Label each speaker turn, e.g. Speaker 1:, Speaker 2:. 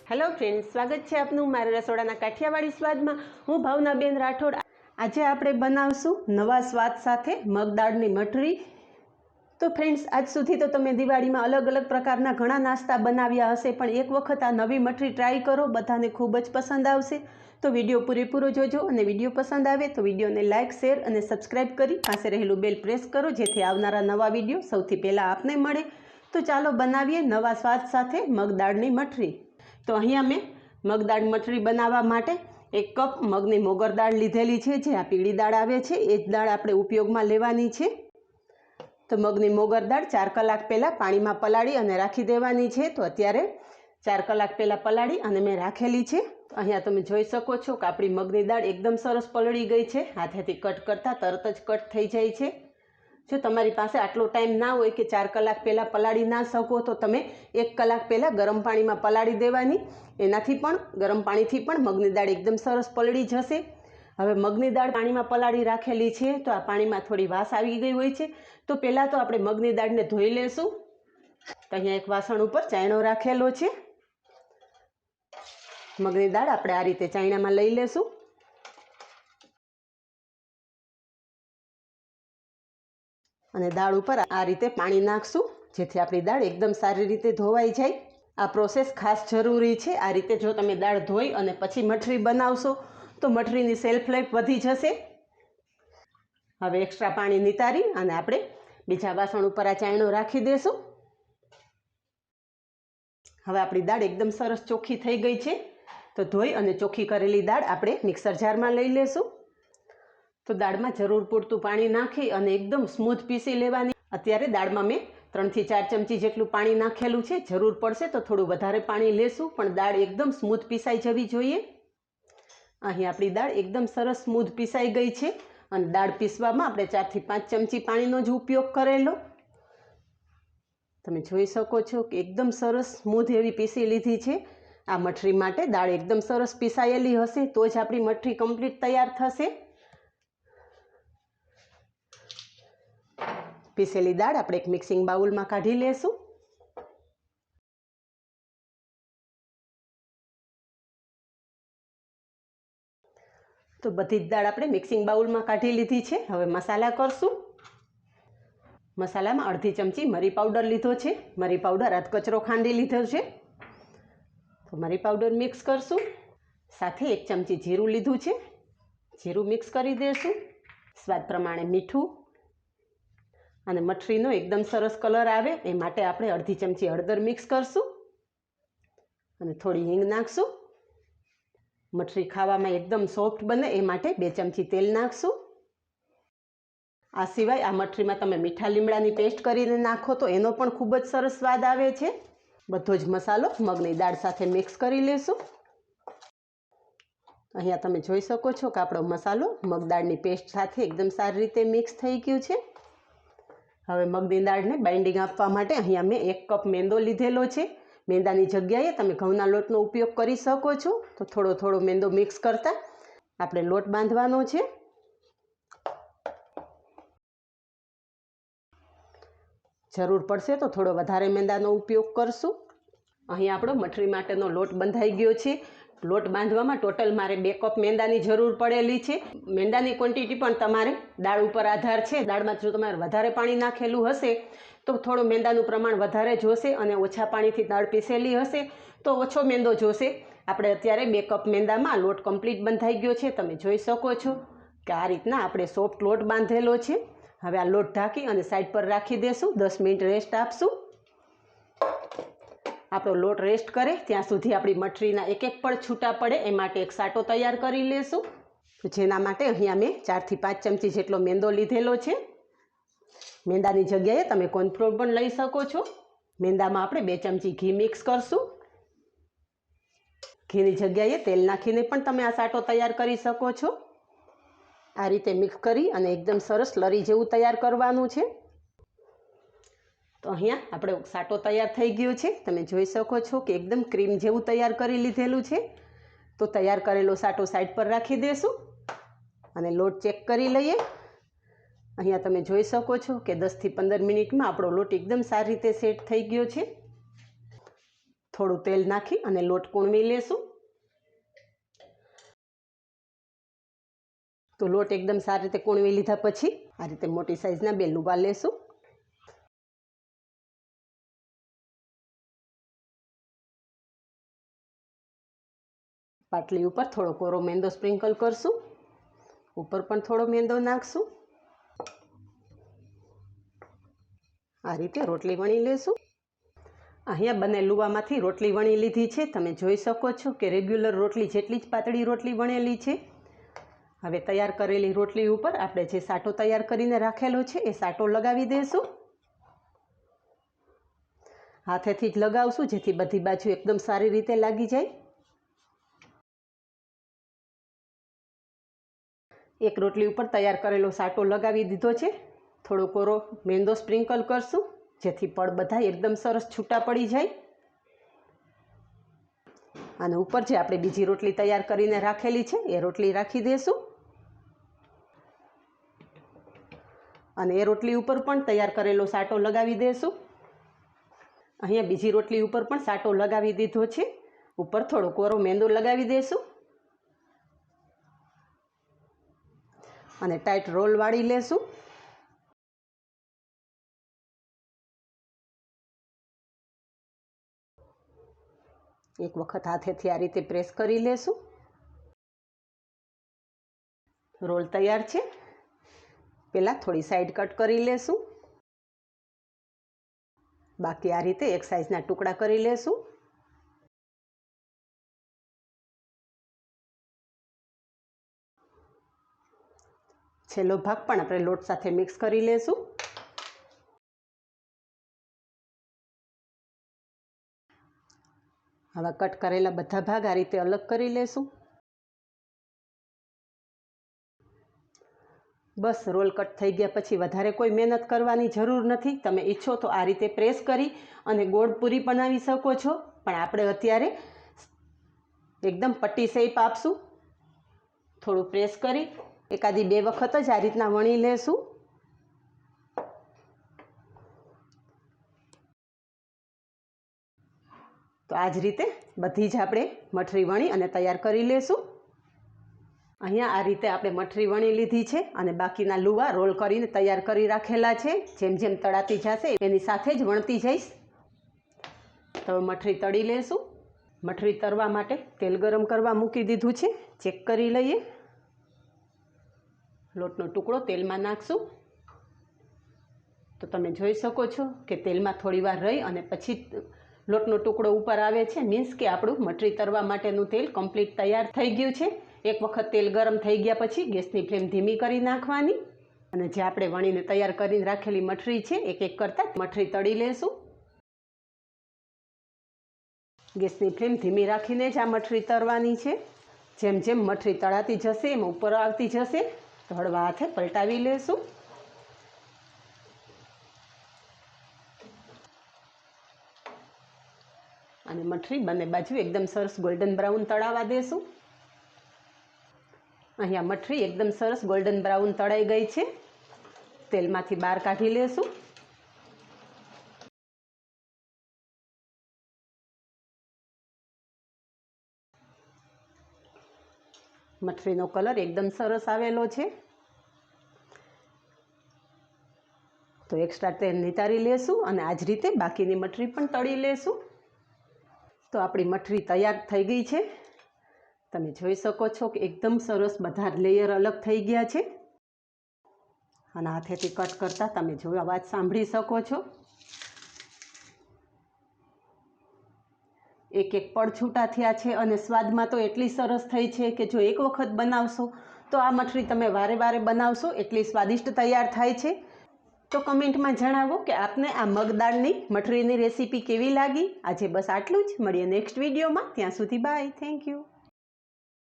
Speaker 1: Hello friends, સ્વાગત છે આપનું મારા રસોડાના કાઠિયાવાડી સ્વાદમાં। હું ભાવનાબેન રાઠોડ। આજે આપણે બનાવશું નવા સ્વાદ સાથે મગદાળની મઠરી। તો ફ્રેન્ડ્સ, આજ સુધી તો તમે દિવાળીમાં અલગ અલગ પ્રકારના ઘણા નાસ્તા બનાવ્યા હશે, પણ એક વખત આ નવી મઠરી ટ્રાય કરો, બધાને ખૂબ જ પસંદ આવશે। તો વિડીયો પૂરેપૂરો જોજો અને વિડીયો પસંદ આવે તો વિડીયોને લાઇક, શેર અને સબસ્ક્રાઈબ કરી પાસે રહેલું બેલ પ્રેસ કરો, જેથી આવનારા નવા વિડીયો સૌથી પહેલાં આપને મળે। તો ચાલો બનાવીએ નવા સ્વાદ સાથે મગદાળની મઠરી। તો અહીંયા મેં મગદાળ મઠરી બનાવવા માટે 1 કપ મગની મોગર દાળ લીધેલી છે, જે આ પીળી દાળ આવે છે એ જ દાળ આપણે ઉપયોગમાં લેવાની છે। તો મગની મોગર દાળ 4 કલાક પહેલાં પાણીમાં પલાળી અને રાખી દેવાની છે। તો અત્યારે 4 કલાક પહેલાં પલાળી અને મેં રાખેલી છે। અહીંયા તમે જોઈ શકો છો કે આપણી મગની દાળ એકદમ સરસ પલળી ગઈ છે, હાથેથી કટ કરતાં તરત જ કટ થઈ જાય છે। જો તમારી પાસે આટલો ટાઈમ ના હોય કે 4 કલાક પહેલાં પલાળી ના શકો, તો તમે 1 કલાક પહેલાં ગરમ પાણીમાં પલાળી દેવાની, એનાથી પણ ગરમ પાણીથી પણ મગની દાળ એકદમ સરસ પલળી જશે। હવે મગની દાળ પાણીમાં પલાળી રાખેલી છે, તો આ પાણીમાં થોડી વાસ આવી ગઈ હોય છે, તો પહેલાં તો આપણે મગની દાળને ધોઈ લેશું। તો અહીંયા એક વાસણ ઉપર ચાયણો રાખેલો છે, મગની દાળ આપણે આ રીતે ચાયણામાં લઈ લેશું અને દાળ ઉપર આ રીતે પાણી નાખશું, જેથી આપણી દાળ એકદમ સારી રીતે ધોવાઈ જાય। આ પ્રોસેસ ખાસ જરૂરી છે। આ રીતે જો તમે દાળ ધોઈ અને પછી મઠરી બનાવશો તો મઠરીની સેલ્ફ લાઈફ વધી જશે। હવે એક્સ્ટ્રા પાણી નિતારી અને આપણે બીજા વાસણ ઉપર આ ચાયણો રાખી દેશું। હવે આપણી દાળ એકદમ સરસ ચોખ્ખી થઈ ગઈ છે, તો ધોઈ અને ચોખ્ખી કરેલી દાળ આપણે મિક્સર જારમાં લઈ લેશું। તો દાળમાં જરૂર પૂરતું પાણી નાખી અને એકદમ સ્મૂથ પીસી લેવાની। અત્યારે દાળમાં મેં 3 થી 4 ચમચી જેટલું પાણી નાખેલું છે, જરૂર પડશે તો થોડું વધારે પાણી લેશું, પણ દાળ એકદમ સ્મૂથ પીસાઈ જવી જોઈએ। અહીં આપણી દાળ એકદમ સરસ સ્મૂથ પીસાઈ ગઈ છે અને દાળ પીસવામાં આપણે 4 થી 5 ચમચી પાણીનો જ ઉપયોગ કરેલો। તમે જોઈ શકો છો કે એકદમ સરસ સ્મૂથ એવી પીસી લીધી છે। આ મઠરી માટે દાળ એકદમ સરસ પીસાયેલી હશે તો જ આપણી મઠરી કમ્પ્લીટ તૈયાર થશે। પીસેલી દાળ આપણે એક મિક્સિંગ બાઉલમાં કાઢી લેશું। તો બધી જ દાળ આપણે મિક્સિંગ બાઉલમાં કાઢી લીધી છે। હવે મસાલા કરશું। મસાલામાં અડધી ચમચી મરી પાવડર લીધો છે, મરી પાવડર અધકચરો ખાંડી લીધો છે, તો મરી પાવડર મિક્સ કરશું। સાથે 1 ચમચી જીરું લીધું છે, જીરું મિક્સ કરી દઈશું। સ્વાદ પ્રમાણે મીઠું અને મઠરીનો એકદમ સરસ કલર આવે એ માટે આપણે અડધી ચમચી હળદર મિક્સ કરશું અને થોડી હિંગ નાખશું। મઠરી ખાવામાં એકદમ સોફ્ટ બને એ માટે 2 ચમચી તેલ નાખશું। આ સિવાય આ મઠરીમાં તમે મીઠા લીમડાની પેસ્ટ કરીને નાખો તો એનો પણ ખૂબ જ સરસ સ્વાદ આવે છે। બધો જ મસાલો મગની દાળ સાથે મિક્સ કરી લેશું। અહીંયા તમે જોઈ શકો છો કે આપણો મસાલો મગદાળની પેસ્ટ સાથે એકદમ સારી રીતે મિક્સ થઈ ગયું છે। હવે મગની દાળને બાઇન્ડિંગ આપવા માટે અહીંયા મેં 1 કપ મેંદો લીધેલો છે। મેંદાની જગ્યાએ તમે ઘઉંના લોટનો ઉપયોગ કરી શકો છો। તો થોડો થોડો મેંદો મિક્સ કરતાં આપણે લોટ બાંધવાનો છે। જરૂર પડશે તો થોડો વધારે મેંદાનો ઉપયોગ કરશું। અહીં આપણો મઠરી માટેનો લોટ બંધાઈ ગયો છે। લોટ બાંધવામાં ટોટલ મારે 2 કપ મેંદાની જરૂર પડેલી છે। મેંદાની ક્વોન્ટિટી પણ તમારે દાળ ઉપર આધાર છે। દાળમાં જો તમારે વધારે પાણી નાખેલું હશે તો થોડું મેંદાનું પ્રમાણ વધારે જોશે, અને ઓછા પાણીથી દાળ પીસેલી હશે તો ઓછો મેંદો જોશે। આપણે અત્યારે 2 કપ મેંદામાં લોટ કમ્પ્લીટ બંધાઈ ગયો છે। તમે જોઈ શકો છો કે આ રીતના આપણે સોફ્ટ લોટ બાંધેલો છે। હવે આ લોટ ઢાંકી અને સાઈડ પર રાખી દેશું, 10 મિનિટ રેસ્ટ આપશું। આપણો લોટ રેસ્ટ કરે ત્યાં સુધી આપણી મઠરીના એક પડ છૂટા પડે એ માટે એક સાટો તૈયાર કરી લેશું। તો જેના માટે અહીંયા મેં 4 થી 5 ચમચી જેટલો મેંદો લીધેલો છે। મેંદાની જગ્યાએ તમે કોર્નફ્લોર પણ લઈ શકો છો। મેંદામાં આપણે 2 ચમચી ઘી મિક્સ કરશું। ઘીની જગ્યાએ તેલ નાખીને પણ તમે આ સાટો તૈયાર કરી શકો છો। આ રીતે મિક્સ કરી અને એકદમ સરસ લરી જેવું તૈયાર કરવાનું છે। તો અહીંયા આપણે સાટો તૈયાર થઈ ગયો છે। તમે જોઈ શકો છો કે એકદમ ક્રીમ જેવું તૈયાર કરી લીધેલું છે। તો તૈયાર કરેલો સાટો સાઈડ પર રાખી દેશું અને લોટ ચેક કરી લઈએ। અહીંયા તમે જોઈ શકો છો કે 10 થી 15 મિનિટમાં આપણો લોટ એકદમ સારી રીતે સેટ થઈ ગયો છે। થોડું તેલ નાખી અને લોટ કૂણવી લેશું। તો લોટ એકદમ સારી રીતે કૂણવી લીધા પછી આ રીતે મોટી સાઈઝના 2 લુવા લેશું। પાટલી ઉપર થોડો કોરો મેંદો સ્પ્રિંકલ કરશું, ઉપર પણ થોડો મેંદો નાખશું। આ રીતે રોટલી વણી લેશું। અહીંયા બંને લુવામાંથી રોટલી વણી લીધી છે। તમે જોઈ શકો છો કે રેગ્યુલર રોટલી જેટલી જ પાતળી રોટલી વણેલી છે। હવે તૈયાર કરેલી રોટલી ઉપર આપણે જે સાટો તૈયાર કરીને રાખેલો છે એ સાટો લગાવી દઈશું। હાથેથી જ લગાવશું જેથી બધી બાજુ એકદમ સારી રીતે લાગી જાય। એક રોટલી ઉપર તૈયાર કરેલો સાટો લગાવી દીધો છે। થોડો કોરો મેંદો સ્પ્રિંકલ કરશું જેથી પડ બધા એકદમ સરસ છૂટા પડી જાય। અને ઉપર જે આપણે બીજી રોટલી તૈયાર કરીને રાખેલી છે એ રોટલી રાખી દઈશું અને એ રોટલી ઉપર પણ તૈયાર કરેલો સાટો લગાવી દઈશું। અહીંયા બીજી રોટલી ઉપર પણ સાટો લગાવી દીધો છે। ઉપર થોડો કોરો મેંદો લગાવી દઈશું અને ટાઈટ રોલ વાળી લેશું। એક વખત હાથેથી આ રીતે પ્રેસ કરી લેશું। રોલ તૈયાર છે। પહેલાં થોડી સાઈડ કટ કરી લેશું, બાકી આ રીતે એક સાઈઝના ટુકડા કરી લેશું। છેલ્લો ભાગ પણ આપણે લોટ સાથે મિક્સ કરી લેશું। હવે કટ કરેલા બધા ભાગ આ રીતે અલગ કરી લેશું। બસ રોલ કટ થઈ ગયા પછી વધારે કોઈ મહેનત કરવાની જરૂર નથી। તમે ઈચ્છો તો આ રીતે પ્રેસ કરી અને ગોળ પૂરી બનાવી શકો છો, પણ આપણે અત્યારે એકદમ પટ્ટી શેપ આપશું। થોડું પ્રેસ કરી એકાદી 2 વખત જ આ રીતના વણી લેશું। તો આ જ રીતે બધી જ આપણે મઠરી વણી અને તૈયાર કરી લેશું। અહીંયા આ રીતે આપણે મઠરી વણી લીધી છે અને બાકીના લુવા રોલ કરીને તૈયાર કરી રાખેલા છે। જેમ જેમ તળાતી જશે એની સાથે જ વણતી જઈશ। તો મઠરી તળી લેશું। મઠરી તળવા માટે તેલ ગરમ કરવા મૂકી દીધું છે। ચેક કરી લઈએ। લોટનો ટુકડો તેલમાં નાખશું તો તમે જોઈ શકો છો કે તેલમાં થોડી વાર રહી અને પછી લોટનો ટુકડો ઉપર આવે છે, મીન્સ કે આપણું મઠરી તળવા માટેનું તેલ કમ્પ્લીટ તૈયાર થઈ ગયું છે। એક વખત તેલ ગરમ થઈ ગયા પછી ગેસની ફ્લેમ ધીમી કરી નાખવાની અને જે આપણે વણીને તૈયાર કરીને રાખેલી મઠરી છે એક એક કરતાં મઠરી તળી લેશું। ગેસની ફ્લેમ ધીમી રાખીને જ આ મઠરી તળવાની છે। જેમ જેમ મઠરી તળાતી જશે એમ ઉપર આવતી જશે તો હળવા હાથે પલટાવી લેશું। અને મઠરી બંને બાજુ એકદમ સરસ ગોલ્ડન બ્રાઉન તળાવા દેશું। અહીંયા મઠરી એકદમ સરસ ગોલ્ડન બ્રાઉન તળાઈ ગઈ છે। તેલમાંથી બહાર કાઢી લેશું। મઠરીનો કલર એકદમ સરસ આવેલો છે। તો એક્સ્ટ્રા તેલ નિતારી લેશું અને આ જ રીતે બાકીની મઠરી પણ તળી લેશું। તો આપણી મઠરી તૈયાર થઈ ગઈ છે। તમે જોઈ શકો છો કે એકદમ સરસ બધા લેયર અલગ થઈ ગયા છે અને હાથેથી કટ કરતાં તમે જો અવાજ સાંભળી શકો છો। એક એક પડ છૂટા થયા છે અને સ્વાદમાં તો એટલી સરસ થઈ છે કે જો એક વખત બનાવશો તો આ મઠરી તમે વારે વારે બનાવશો એટલી સ્વાદિષ્ટ તૈયાર થાય છે। તો કમેન્ટમાં જણાવો કે આપને આ મગદાળની મઠરીની રેસીપી કેવી લાગી। આજે બસ આટલું જ, મળીએ નેક્સ્ટ વિડીયોમાં। ત્યાં સુધી બાય, થેન્ક યુ।